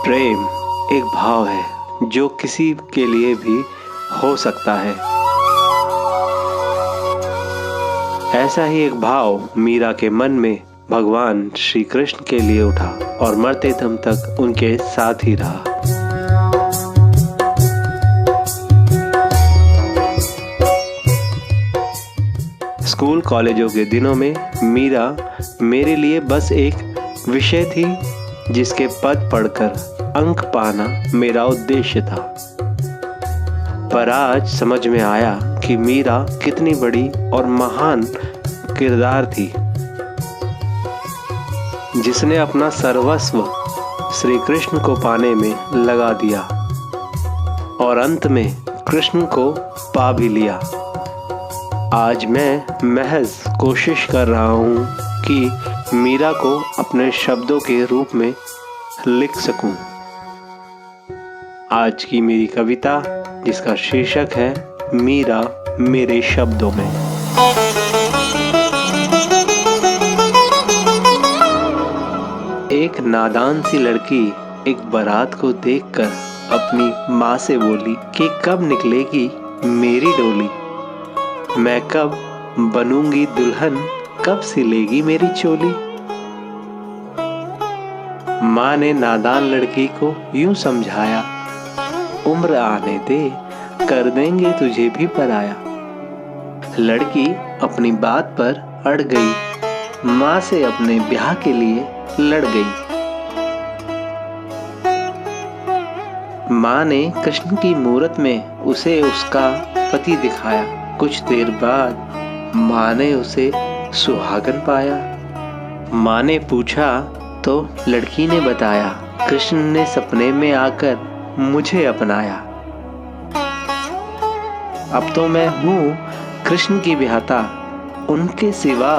प्रेम एक भाव है जो किसी के लिए भी हो सकता है। ऐसा ही एक भाव मीरा के मन में भगवान श्री कृष्ण के लिए उठा और मरते दम तक उनके साथ ही रहा। स्कूल कॉलेजों के दिनों में मीरा मेरे लिए बस एक विषय थी जिसके पद पढ़कर अंक पाना मेरा उद्देश्य था। पर आज समझ में आया कि मीरा कितनी बड़ी और महान किरदार थी, जिसने अपना सर्वस्व श्री कृष्ण को पाने में लगा दिया और अंत में कृष्ण को पा भी लिया। आज मैं महज कोशिश कर रहा हूँ कि मीरा को अपने शब्दों के रूप में लिख सकूं। आज की मेरी कविता, जिसका शीर्षक है मीरा मेरे शब्दों में। एक नादान सी लड़की एक बारात को देखकर अपनी माँ से बोली कि कब निकलेगी मेरी डोली, मैं कब बनूंगी दुल्हन, कब सिलेगी मेरी चोली। माँ ने नादान लड़की को यूं समझाया, उम्र आने दे कर देंगे तुझे भी पराया। लड़की अपनी बात पर अड़ गई, माँ से अपने ब्याह के लिए लड़ गई। माँ ने कृष्ण की मूरत में उसे उसका पति दिखाया। कुछ देर बाद माँ ने उसे सुहागन पाया। माँ ने पूछा तो लड़की ने बताया, कृष्ण ने सपने में आकर मुझे अपनाया। अब तो मैं हूँ कृष्ण की ब्याहता, उनके सिवा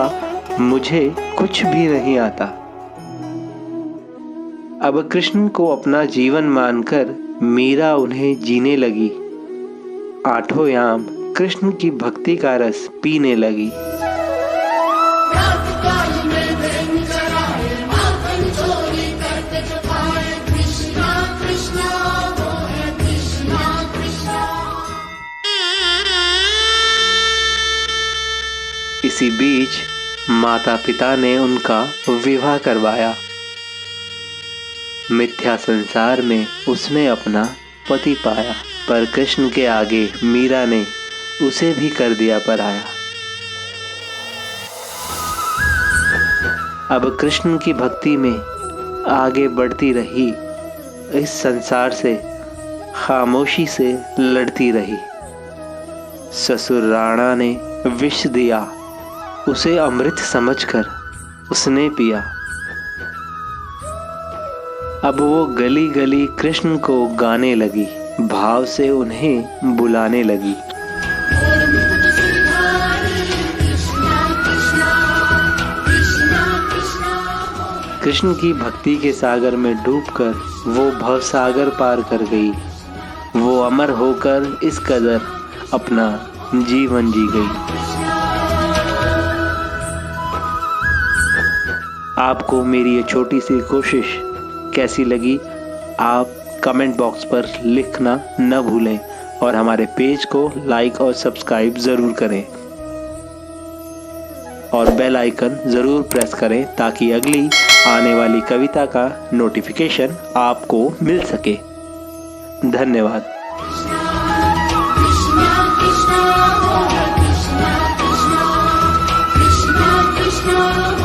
मुझे कुछ भी नहीं आता। अब कृष्ण को अपना जीवन मानकर मीरा उन्हें जीने लगी। आठों याम कृष्ण की भक्ति का रस पीने लगी। इसी बीच माता पिता ने उनका विवाह करवाया। मिथ्या संसार में उसने अपना पति पाया, पर कृष्ण के आगे मीरा ने उसे भी कर दिया पराया। अब कृष्ण की भक्ति में आगे बढ़ती रही, इस संसार से खामोशी से लड़ती रही। ससुर राणा ने विष दिया, उसे अमृत समझकर उसने पिया। अब वो गली गली कृष्ण को गाने लगी, भाव से उन्हें बुलाने लगी। कृष्ण की भक्ति के सागर में डूबकर वो भव सागर पार कर गई। वो अमर होकर इस कदर अपना जीवन जी गई। आपको मेरी ये छोटी सी कोशिश कैसी लगी, आप कमेंट बॉक्स पर लिखना न भूलें और हमारे पेज को लाइक और सब्सक्राइब ज़रूर करें और बेल आइकन ज़रूर प्रेस करें ताकि अगली आने वाली कविता का नोटिफिकेशन आपको मिल सके। धन्यवाद। Krishna